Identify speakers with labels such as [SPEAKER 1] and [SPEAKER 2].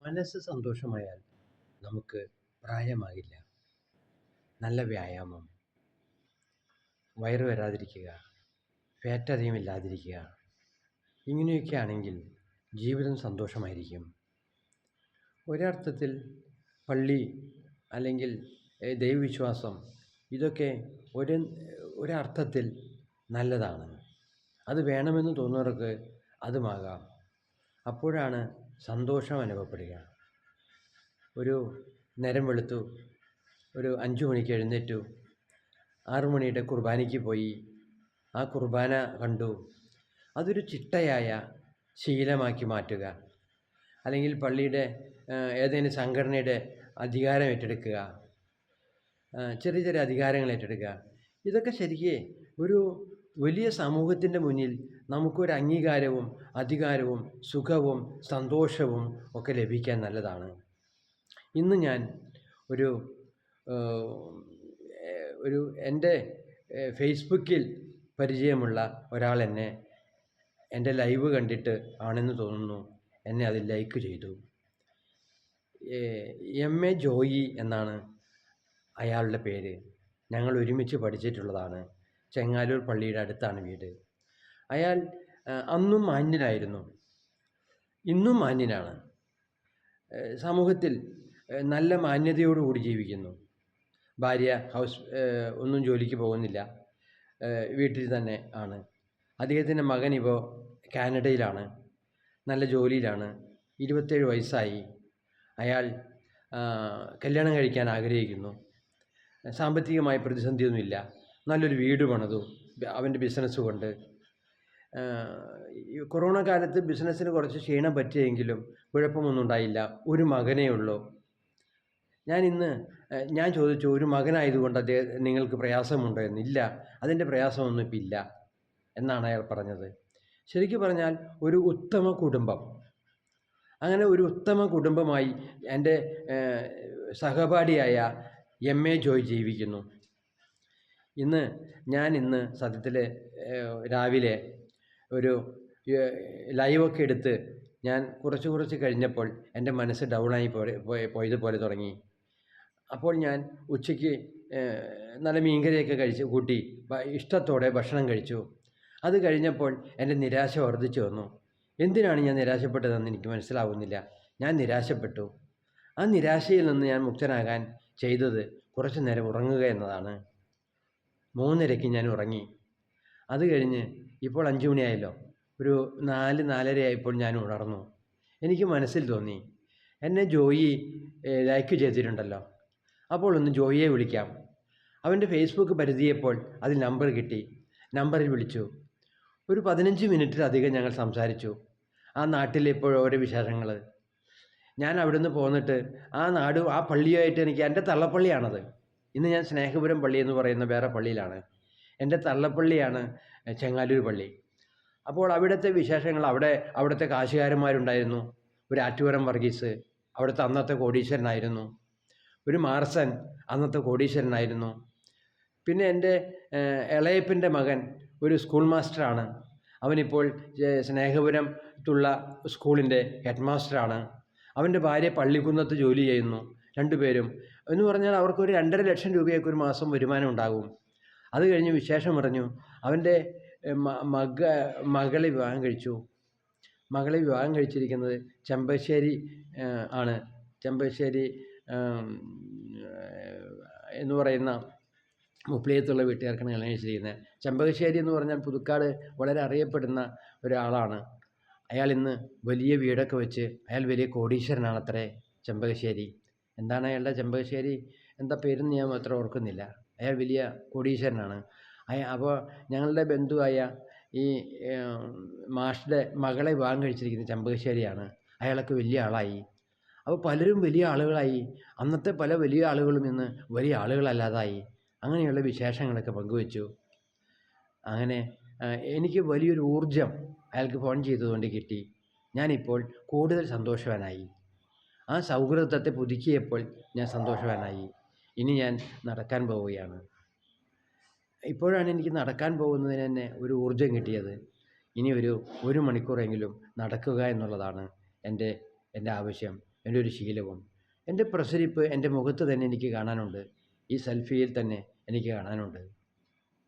[SPEAKER 1] മനസ്സ് സന്തോഷമായാൽ നമുക്ക് പ്രായമാകില്ല. നല്ല വ്യായാമം, വയറ് വരാതിരിക്കുക, ഫാറ്റധികം ഇല്ലാതിരിക്കുക, ഇങ്ങനെയൊക്കെ ആണെങ്കിൽ ജീവിതം സന്തോഷമായിരിക്കും. ഒരർത്ഥത്തിൽ പള്ളി അല്ലെങ്കിൽ ദൈവവിശ്വാസം ഇതൊക്കെ ഒരു ഒരർത്ഥത്തിൽ നല്ലതാണ്. അത് വേണമെന്ന് തോന്നുന്നവർക്ക് അതുമാകാം. അപ്പോഴാണ് സന്തോഷം അനുഭവപ്പെടുക. ഒരു നേരം വെളുത്തു, ഒരു 5 മണിക്ക് എഴുന്നേറ്റു, 6 മണിയുടെ കുർബാനയ്ക്ക് പോയി, ആ കുർബാന കണ്ടു. അതൊരു ചിട്ടയായ ശീലമാക്കി മാറ്റുക. അല്ലെങ്കിൽ പള്ളിയുടെ ഏതെങ്കിലും സംഘടനയുടെ അധികാരം ഏറ്റെടുക്കുക, ചെറിയ ചെറിയ അധികാരങ്ങൾ ഏറ്റെടുക്കുക. ഇതൊക്കെ ശരിക്ക് ഒരു വലിയ സമൂഹത്തിൻ്റെ മുന്നിൽ നമുക്കൊരു അംഗീകാരവും അധികാരവും സുഖവും സന്തോഷവും ഒക്കെ ലഭിക്കാൻ നല്ലതാണ്. ഇന്ന് ഞാൻ ഒരു എൻ്റെ ഫേസ്ബുക്കിൽ പരിചയമുള്ള ഒരാൾ എൻ്റെ ലൈവ് കണ്ടിട്ട് ആണെന്ന് തോന്നുന്നു എന്നെ അതിൽ ലൈക്ക് ചെയ്തു. MA ജോയി എന്നാണ് അയാളുടെ പേര്. ഞങ്ങൾ ഒരുമിച്ച് പഠിച്ചിട്ടുള്ളതാണ്. ചെങ്ങാലൂർ പള്ളിയുടെ അടുത്താണ് വീട്. അയാൾ അന്നും മാന്യനായിരുന്നു, ഇന്നും മാന്യനാണ്. സമൂഹത്തിൽ നല്ല മാന്യതയോടുകൂടി ജീവിക്കുന്നു. ഭാര്യ ഒന്നും ജോലിക്ക് പോകുന്നില്ല, വീട്ടിൽ തന്നെ ആണ്. അദ്ദേഹത്തിൻ്റെ മകൻ ഇപ്പോൾ കാനഡയിലാണ്, നല്ല ജോലിയിലാണ്. 27 വയസ്സായി. അയാൾ കല്യാണം കഴിക്കാൻ ആഗ്രഹിക്കുന്നു. സാമ്പത്തികമായ പ്രതിസന്ധിയൊന്നുമില്ല. നല്ലൊരു വീട് പണിതു അവൻ്റെ ബിസിനസ് കൊണ്ട്. കൊറോണ കാലത്ത് ബിസിനസ്സിന് കുറച്ച് ക്ഷീണം പറ്റിയെങ്കിലും കുഴപ്പമൊന്നും ഉണ്ടായില്ല. ഒരു മകനേ ഉള്ളൂ. ഞാൻ ചോദിച്ചു, ഒരു മകനായതുകൊണ്ട് നിങ്ങൾക്ക് പ്രയാസമുണ്ടോ എന്ന്. ഇല്ല, അതിൻ്റെ പ്രയാസമൊന്നും ഇപ്പം ഇല്ല എന്നാണ് അയാൾ പറഞ്ഞത്. ശരിക്കും പറഞ്ഞാൽ ഒരു ഉത്തമ കുടുംബം, അങ്ങനെ ഒരു ഉത്തമ കുടുംബമായി എൻ്റെ സഹപാഠിയായ MA ജോയ് ജീവിക്കുന്നു. ഇന്ന് സത്യത്തിൽ രാവിലെ ഒരു ലൈവൊക്കെ എടുത്ത് ഞാൻ കുറച്ച് കഴിഞ്ഞപ്പോൾ എൻ്റെ മനസ്സ് ഡൗണായി പോയതുപോലെ തുടങ്ങി. അപ്പോൾ ഞാൻ ഉച്ചയ്ക്ക് നല്ല മീൻകറിയൊക്കെ കൂട്ടി ഇഷ്ടത്തോടെ ഭക്ഷണം കഴിച്ചു. അത് കഴിഞ്ഞപ്പോൾ എൻ്റെ നിരാശ വർദ്ധിച്ചു വന്നു. എന്തിനാണ് ഞാൻ നിരാശപ്പെട്ടതെന്ന് എനിക്ക് മനസ്സിലാവുന്നില്ല. ഞാൻ നിരാശപ്പെട്ടു. ആ നിരാശയിൽ നിന്ന് ഞാൻ മുക്തനാകാൻ ചെയ്തത് കുറച്ചു നേരം ഉറങ്ങുക എന്നതാണ്. 3:30-ക്ക് ഞാൻ ഉറങ്ങി. അത് കഴിഞ്ഞ് ഇപ്പോൾ 5 മണിയായല്ലോ. ഒരു 4-4:30 ആയപ്പോൾ ഞാൻ ഉണർന്നു. എനിക്ക് മനസ്സിൽ തോന്നി, എന്നെ ജോയി ലൈക്ക് ചെയ്തിട്ടുണ്ടല്ലോ, അപ്പോൾ ഒന്ന് ജോയിയെ വിളിക്കാം. അവൻ്റെ ഫേസ്ബുക്ക് പരിധിയപ്പോൾ അതിൽ നമ്പർ കിട്ടി. നമ്പറിൽ വിളിച്ചു. ഒരു 15 മിനിറ്റിലധികം ഞങ്ങൾ സംസാരിച്ചു. ആ നാട്ടിലെ ഇപ്പോൾ ഓരോ വിശേഷങ്ങൾ. ഞാൻ അവിടുന്ന് പോന്നിട്ട് ആ പള്ളിയായിട്ട് എൻ്റെ തള്ളപ്പള്ളിയാണത്. ഇന്ന് ഞാൻ സ്നേഹപുരം പള്ളി എന്ന് പറയുന്ന വേറെ പള്ളിയിലാണ്. എൻ്റെ തള്ളപ്പള്ളിയാണ് ചെങ്ങാലൂർ പള്ളി. അപ്പോൾ അവിടുത്തെ വിശേഷങ്ങൾ, അവിടുത്തെ കാശുകാരന്മാരുണ്ടായിരുന്നു. ഒരു ആറ്റുപുരം വർഗീസ് അവിടുത്തെ അന്നത്തെ കോടീശ്വരനായിരുന്നു. ഒരു മാർസൻ അന്നത്തെ കോടീശ്വരനായിരുന്നു. പിന്നെ എൻ്റെ ഇളയപ്പൻ്റെ മകൻ ഒരു സ്കൂൾ മാസ്റ്ററാണ്. അവനിപ്പോൾ സ്നേഹപുരത്തുള്ള സ്കൂളിൻ്റെ ഹെഡ് മാസ്റ്ററാണ്. അവൻ്റെ ഭാര്യ പള്ളിക്കുന്നത്ത് ജോലി ചെയ്യുന്നു. 2 പേരും എന്ന് പറഞ്ഞാൽ അവർക്കൊരു 2.5 ലക്ഷം രൂപയൊക്കെ ഒരു മാസം വരുമാനം ഉണ്ടാകും. അത് കഴിഞ്ഞ് വിശേഷം പറഞ്ഞു, അവൻ്റെ മകളെ വിവാഹം കഴിച്ചു. മകളെ വിവാഹം കഴിച്ചിരിക്കുന്നത് ചെമ്പശ്ശേരി ആണ്. ചെമ്പശ്ശേരി എന്ന് പറയുന്ന മുപ്ലിയത്തുള്ള വീട്ടുകാർക്കാണ് കല്യാണം കഴിച്ചിരിക്കുന്നത്. ചെമ്പകശ്ശേരി എന്ന് പറഞ്ഞാൽ പുതുക്കാട് വളരെ അറിയപ്പെടുന്ന ഒരാളാണ്. അയാൾ ഇന്ന് വലിയ വീടൊക്കെ വെച്ച് അയാൾ വലിയ കോടീശ്വരനാണത്രേ. ചെമ്പകശ്ശേരി എന്താണ് അയാളുടെ ചെമ്പകശ്ശേരി എന്താ പേരെന്ന് ഞാൻ അത്ര ഓർക്കുന്നില്ല. അയാൾ വലിയ കോടീശ്വരനാണ്. അപ്പോൾ ഞങ്ങളുടെ ബന്ധുവായ ഈ മാഷിൻ്റെ മകളെ വിവാഹം കഴിച്ചിരിക്കുന്നത് ചെമ്പകശ്ശേരിയാണ്. അയാളൊക്കെ വലിയ ആളായി. അപ്പോൾ പലരും വലിയ ആളുകളായി. അന്നത്തെ പല വലിയ ആളുകളും ഇന്ന് വലിയ ആളുകളല്ലാതായി. അങ്ങനെയുള്ള വിശേഷങ്ങളൊക്കെ പങ്കുവച്ചു. അങ്ങനെ എനിക്ക് വലിയൊരു ഊർജം അയാൾക്ക് ഫോൺ ചെയ്തതുകൊണ്ട് കിട്ടി. ഞാനിപ്പോൾ കൂടുതൽ സന്തോഷവാനായി. ആ സൗഹൃദത്തെ പുതുക്കിയപ്പോൾ ഞാൻ സന്തോഷവാനായി. ഇനി ഞാൻ നടക്കാൻ പോവുകയാണ്. ഇപ്പോഴാണ് എനിക്ക് നടക്കാൻ പോകുന്നതിന് തന്നെ ഒരു ഊർജം കിട്ടിയത്. ഇനി ഒരു മണിക്കൂറെങ്കിലും നടക്കുക എന്നുള്ളതാണ് എൻ്റെ ആവശ്യം. എൻ്റെ ഒരു ശീലവും. എൻ്റെ പ്രസരിപ്പ് എൻ്റെ മുഖത്ത് തന്നെ എനിക്ക് കാണാനുണ്ട്. ഈ സെൽഫിയിൽ തന്നെ എനിക്ക് കാണാനുണ്ട്.